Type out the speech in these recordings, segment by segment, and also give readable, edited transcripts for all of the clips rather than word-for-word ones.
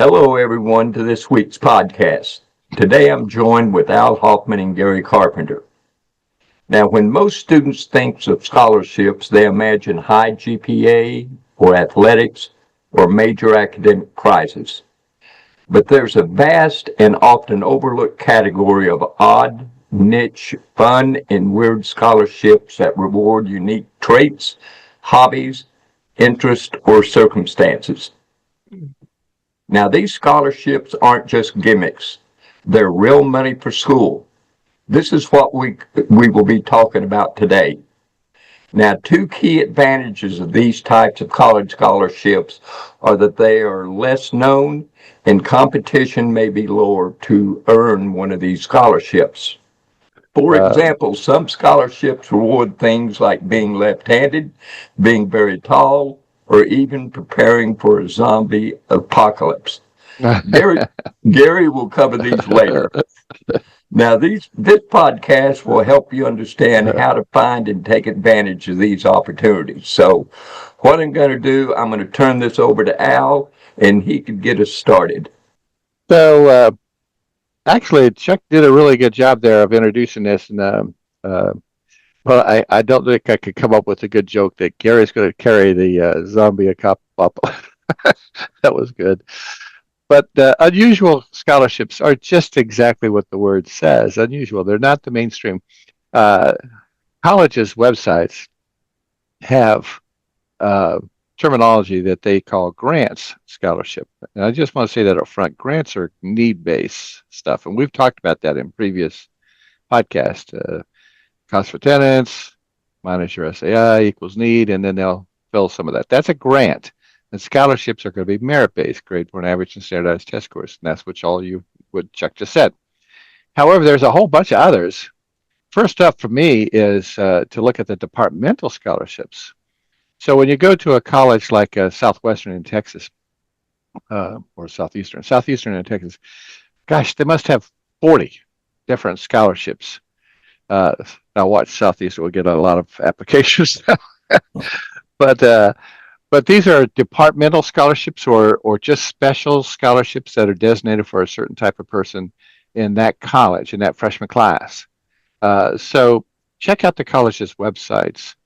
Hello, everyone, to this week's podcast. Today I'm joined with Al Hoffman and Gary Carpenter. Now, when most students think of scholarships, they imagine high GPA or athletics or major academic prizes. But there's a vast and often overlooked category of odd, niche, fun, and weird scholarships that reward unique traits, hobbies, interests, or circumstances. Now, these scholarships aren't just gimmicks. They're real money for school. This is what we will be talking about today. Now, two key advantages of these types of college scholarships are that they are less known and competition may be lower to earn one of these scholarships. For example, some scholarships reward things like being left-handed, being very tall, or even preparing for a zombie apocalypse. Gary, Gary will cover these later. Now, this podcast will help you understand how to find and take advantage of these opportunities. So, what I'm going to do, I'm going to turn this over to Al, and he can get us started. So, actually, Chuck did a really good job there of introducing this, and well, I don't think I could come up with a good joke that Gary's going to carry the zombie cop up. That was good. But unusual scholarships are just exactly what the word says. Unusual. They're not the mainstream. Uh, Colleges' websites have terminology that they call grants scholarship. And I just want to say that up front. Grants are need-based stuff, and we've talked about that in previous podcasts. Cost for attendance minus your SAI equals need, and then they'll fill some of that. That's a grant. And scholarships are going to be merit-based, grade point average and standardized test scores. And that's what Chuck just said. However, there's a whole bunch of others. First up for me is to look at the departmental scholarships. So when you go to a college like Southwestern in Texas, or Southeastern in Texas, gosh, they must have 40 different scholarships. Now watch Southeastern will get a lot of applications. But these are departmental scholarships or just special scholarships that are designated for a certain type of person in that college, in that freshman class. So check out the college's websites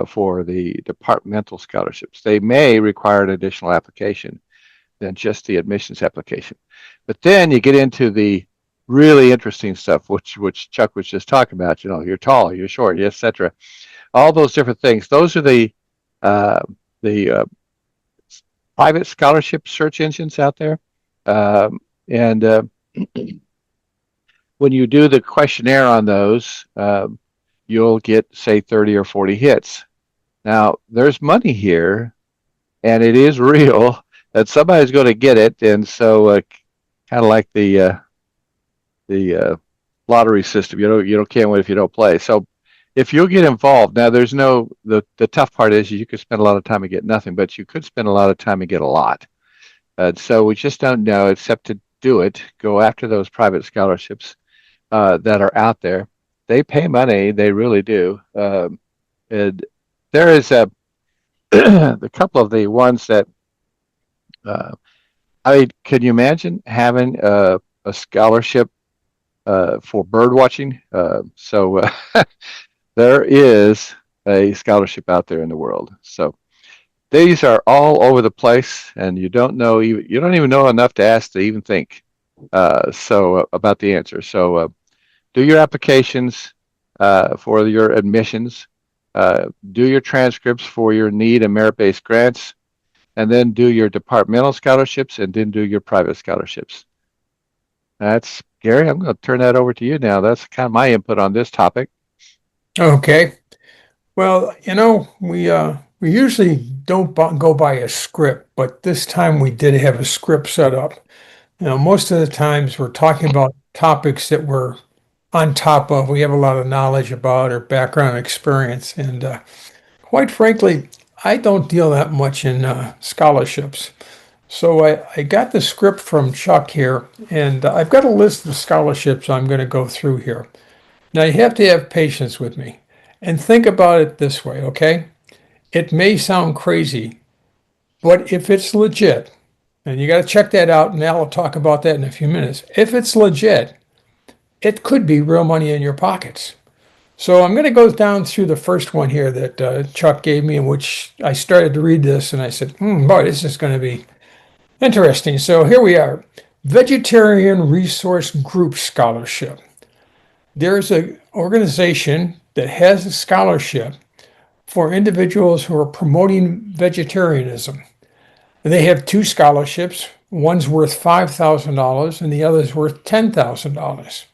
for the departmental scholarships. They may require an additional application than just the admissions application. But then you get into the really interesting stuff, which Chuck was just talking about. You know, you're tall, you're short, etc. All those different things. Those are the private scholarship search engines out there. And when you do the questionnaire on those, you'll get, say, 30 or 40 hits. Now, there's money here, and it is real that somebody's going to get it. And so kind of like the lottery system, you can't win if you don't play. So if you'll get involved, now there's the tough part is you could spend a lot of time and get nothing, but you could spend a lot of time and get a lot. So we just don't know except to do it. Go after those private scholarships that are out there. They pay money, they really do. And there is a couple of the ones that can you imagine having a scholarship for bird watching? So there is a scholarship out there in the world. So these are all over the place, and you don't even know enough to ask to even think about the answer. So do your applications for your admissions, do your transcripts for your need and merit-based grants, and then do your departmental scholarships, and then do your private scholarships. That's Gary. I'm going to turn that over to you now. That's kind of my input on this topic. Okay. Well, we usually don't go by a script, but this time we did have a script set up. Most of the times we're talking about topics that we're on top of, we have a lot of knowledge about or background experience. And quite frankly, I don't deal that much in scholarships. So I got the script from Chuck here, and I've got a list of scholarships I'm going to go through here. Now, you have to have patience with me and think about it this way, okay? It may sound crazy, but if it's legit, And you got to check that out, and Al will talk about that in a few minutes. If it's legit, it could be real money in your pockets. So I'm going to go down through the first one here that Chuck gave me, in which I started to read this, and I said, boy, this is going to be interesting. So here we are. Vegetarian Resource Group Scholarship. There's an organization that has a scholarship for individuals who are promoting vegetarianism. They have two scholarships. One's worth $5,000 and the other's worth $10,000.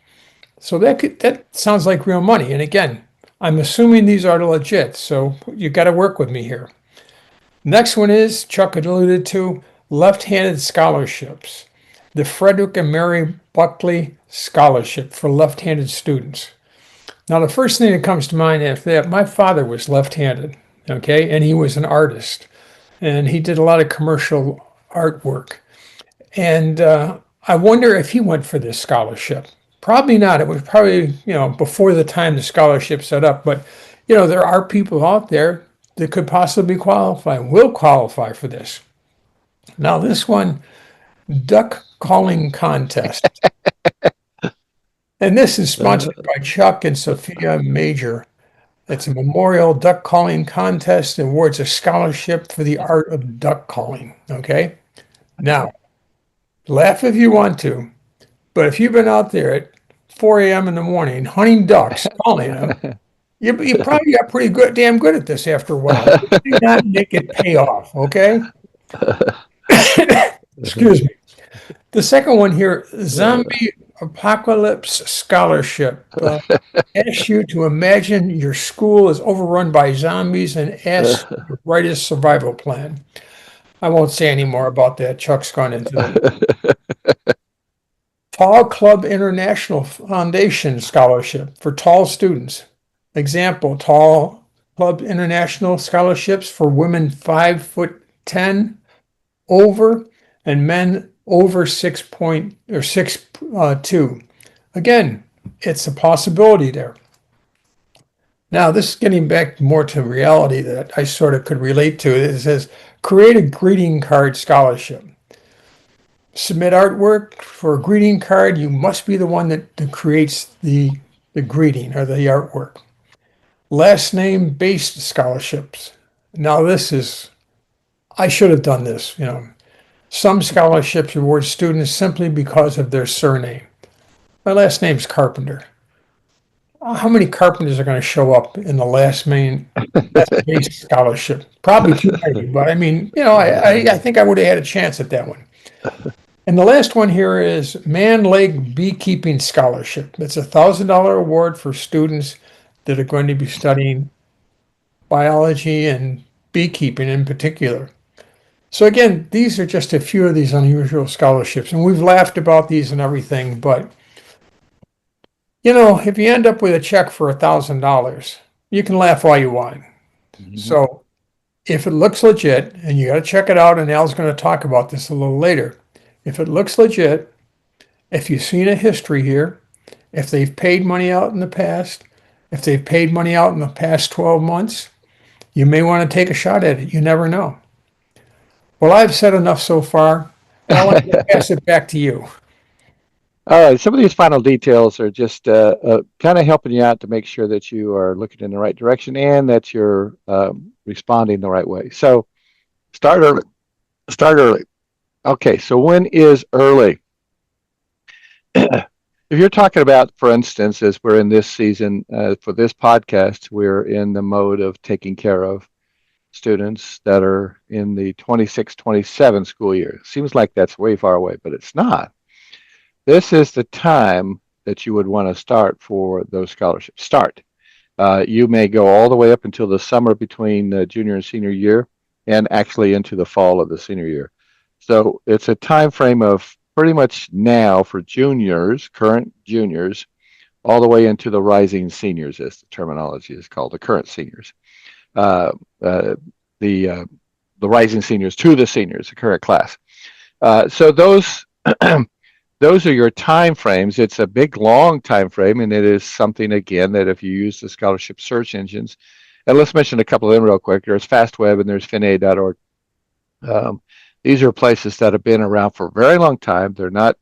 So that sounds like real money. And again, I'm assuming these are legit, so you got to work with me here. Next one is, Chuck had alluded to, left-handed scholarships. The Frederick and Mary Buckley Scholarship for left-handed students. Now, the first thing that comes to mind after that, my father was left-handed, okay, and he was an artist, and he did a lot of commercial artwork. And I wonder if he went for this scholarship. Probably not. It was probably, before the time the scholarship set up. But, there are people out there that could possibly qualify, will qualify for this. Now, this one, duck calling contest. And this is sponsored by Chuck and Sophia Major. It's a memorial duck calling contest and awards a scholarship for the art of duck calling. Okay. Now, laugh if you want to, but if you've been out there at 4 a.m. in the morning hunting ducks, calling them, you probably got pretty good, damn good at this after a while. You do not make it pay off. Okay. Excuse me. The second one here, Zombie Apocalypse Scholarship. Asks you to imagine your school is overrun by zombies and asks you to write a survival plan. I won't say any more about that. Chuck's gone into that. Tall Club International Foundation Scholarship for tall students. Example, Tall Club International Scholarships for women 5'10" over and men over 6'2". Again, it's a possibility there. Now, this is getting back more to reality that I sort of could relate to. It says, create a greeting card scholarship. Submit artwork for a greeting card. You must be the one that creates the greeting or the artwork. Last name based scholarships. Now, I should have done this, Some scholarships award students simply because of their surname. My last name's Carpenter. How many carpenters are going to show up in the last base scholarship? Probably too many, but I mean, I think I would have had a chance at that one. And the last one here is Man Lake Beekeeping Scholarship. It's a $1,000 award for students that are going to be studying biology and beekeeping in particular. So again, these are just a few of these unusual scholarships, and we've laughed about these and everything, but if you end up with a check for $1,000, you can laugh all you want. Mm-hmm. So if it looks legit, and you got to check it out, and Al's going to talk about this a little later. If it looks legit, if you've seen a history here, if they've paid money out in the past, if they've paid money out in the past 12 months, you may want to take a shot at it. You never know. Well, I've said enough so far. I'll like to pass it back to you. All right. Some of these final details are just kind of helping you out to make sure that you are looking in the right direction and that you're responding the right way. So start early. Start early. Okay. So when is early? If you're talking about, for instance, as we're in this season, for this podcast, we're in the mode of taking care of students that are in the 26-27 school year. Seems like that's way far away, but it's not. This is the time that you would want to start for those scholarships. You may go all the way up until the summer between junior and senior year, and actually into the fall of the senior year. So it's a time frame of pretty much now for juniors, current juniors, all the way into the rising seniors, as the terminology is called, the current seniors. The rising seniors to the seniors, the current class. So those those are your time frames. It's a big, long time frame, and it is something, again, that if you use the scholarship search engines, and let's mention a couple of them real quick. There's FastWeb and there's FinAid.org. These are places that have been around for a very long time. They're not,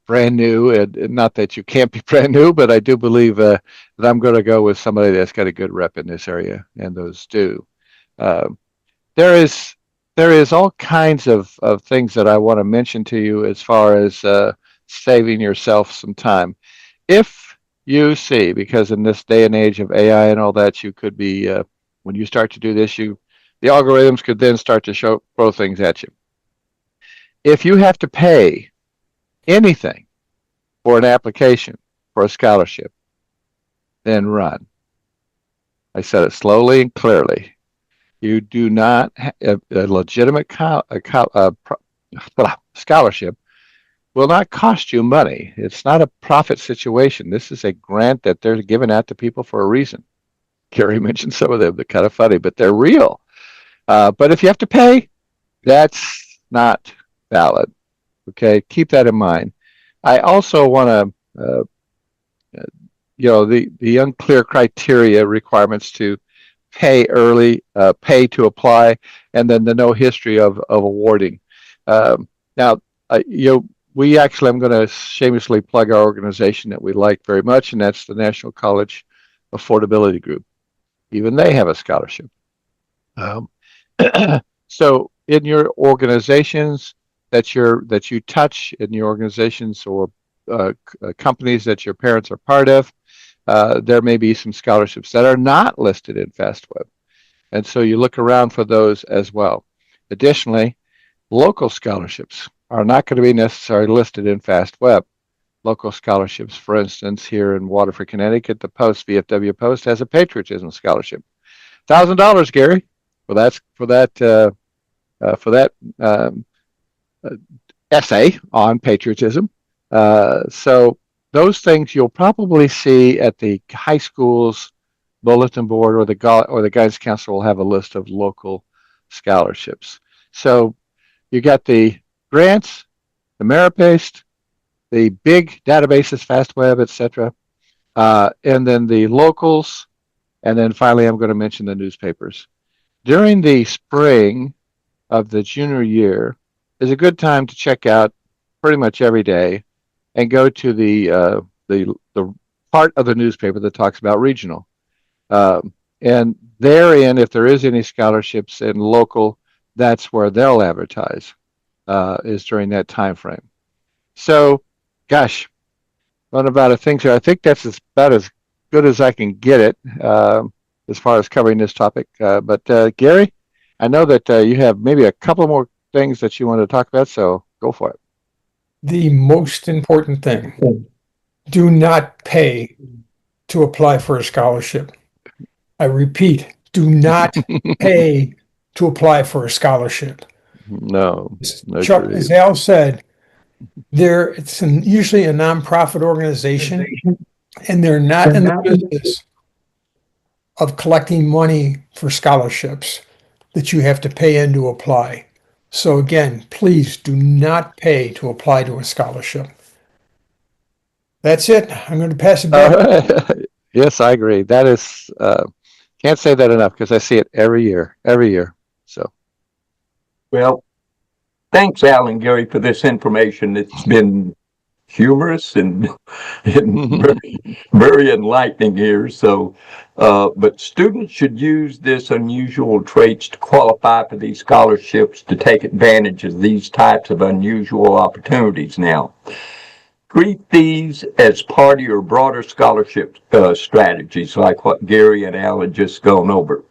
brand new, and not that you can't be brand new, but I do believe that I'm going to go with somebody that's got a good rep in this area, and those do. Uh, there is all kinds of things that I want to mention to you as far as saving yourself some time. If you see, because in this day and age of AI and all that, you could be when you start to do this, the algorithms could then start to throw things at you. If you have to pay anything for an application for a scholarship, then run. I said it slowly and clearly. You do not a legitimate scholarship will not cost you money. It's not a profit situation. This is a grant that they're giving out to people for a reason. Gary mentioned some of them. They're kind of funny, but they're real. But if you have to pay, that's not valid. Okay, keep that in mind. I also want to, the unclear criteria requirements to pay early, pay to apply, and then the no history of awarding. Now, we actually, I'm going to shamelessly plug our organization that we like very much, and that's the National College Affordability Group. Even they have a scholarship. So in your organizations that you touch, in your organizations or companies that your parents are part of, there may be some scholarships that are not listed in FastWeb. And so you look around for those as well. Additionally, local scholarships are not going to be necessarily listed in FastWeb. Local scholarships, for instance, here in Waterford, Connecticut, the VFW Post has a patriotism scholarship. $1,000, Gary, for that essay on patriotism. So those things you'll probably see at the high school's bulletin board, or the guidance counselor will have a list of local scholarships. So you got the grants, the merit-based, the big databases, FastWeb, etc., and then the locals, and then finally I'm going to mention the newspapers. During the spring of the junior year is a good time to check out pretty much every day and go to the part of the newspaper that talks about regional. And therein, if there is any scholarships in local, that's where they'll advertise, is during that time frame. So, gosh, what about a thing here? I think that's about as good as I can get it as far as covering this topic. But Gary, I know that you have maybe a couple more things that you want to talk about, so go for it. The most important thing, do not pay to apply for a scholarship. I repeat, do not pay to apply for a scholarship. No. Chuck, as Al said, it's usually a nonprofit organization, and they're not in the business of collecting money for scholarships that you have to pay in to apply. So again, please do not pay to apply to a scholarship. That's it. I'm going to pass it back. Yes, I agree. That is, can't say that enough because I see it every year. So, Well, thanks, Al and Gary, for this information. It's been humorous and very, very enlightening here. So, but students should use this unusual traits to qualify for these scholarships to take advantage of these types of unusual opportunities now. Treat these as part of your broader scholarship strategies, like what Gary and Al had just gone over.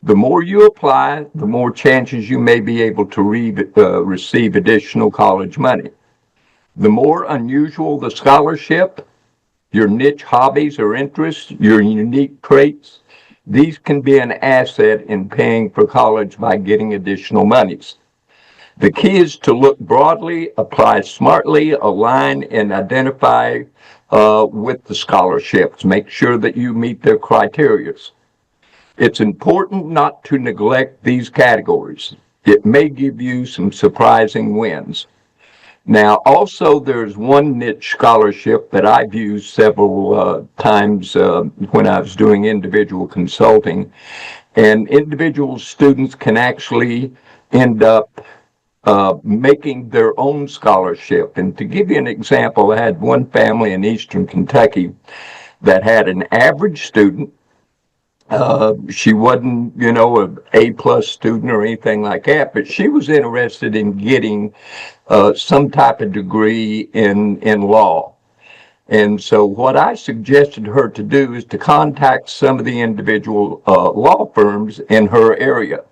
The more you apply, the more chances you may be able to receive additional college money. The more unusual the scholarship, your niche hobbies or interests, your unique traits, these can be an asset in paying for college by getting additional monies. The key is to look broadly, apply smartly, align, and identify with the scholarships. Make sure that you meet their criteria. It's important not to neglect these categories. It may give you some surprising wins. Now, also, there's one niche scholarship that I've used several times when I was doing individual consulting. And individual students can actually end up making their own scholarship. And to give you an example, I had one family in Eastern Kentucky that had an average student. She wasn't, an A-plus student or anything like that, but she was interested in getting some type of degree in law. And so what I suggested her to do is to contact some of the individual law firms in her area.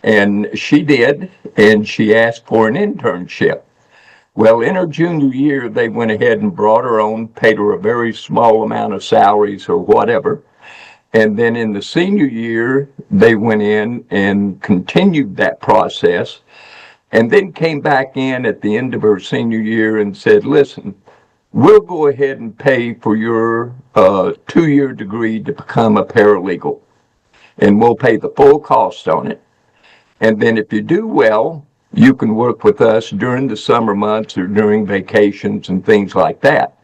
And she did, and she asked for an internship. Well, in her junior year, they went ahead and brought her on, paid her a very small amount of salaries or whatever. And then in the senior year, they went in and continued that process, and then came back in at the end of her senior year and said, listen, we'll go ahead and pay for your 2-year degree to become a paralegal, and we'll pay the full cost on it. And then if you do well, you can work with us during the summer months or during vacations and things like that.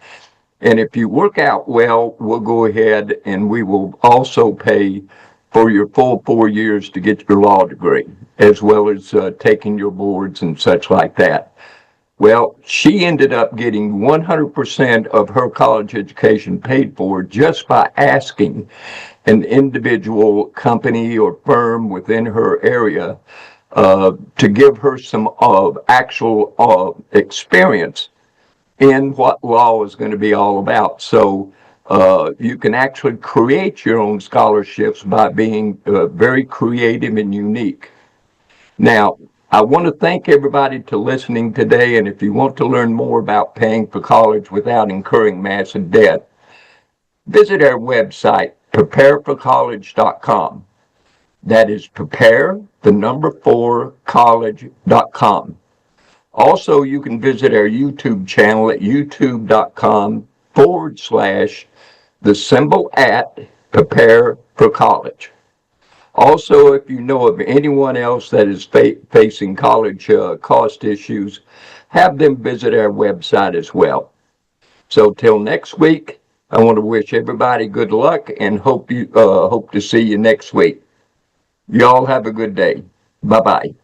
And if you work out well, we'll go ahead and we will also pay for your full 4 years to get your law degree, as well as taking your boards and such like that. Well, she ended up getting 100% of her college education paid for just by asking an individual company or firm within her area to give her some actual experience in what law is going to be all about. So you can actually create your own scholarships by being very creative and unique. Now, I want to thank everybody for listening today, and if you want to learn more about paying for college without incurring massive debt, visit our website, prepareforcollege.com. That is prepare4college.com. Also, you can visit our YouTube channel at youtube.com/@ Prepare for College. Also, if you know of anyone else that is facing college cost issues, have them visit our website as well. So till next week, I want to wish everybody good luck and hope to see you next week. Y'all have a good day. Bye-bye.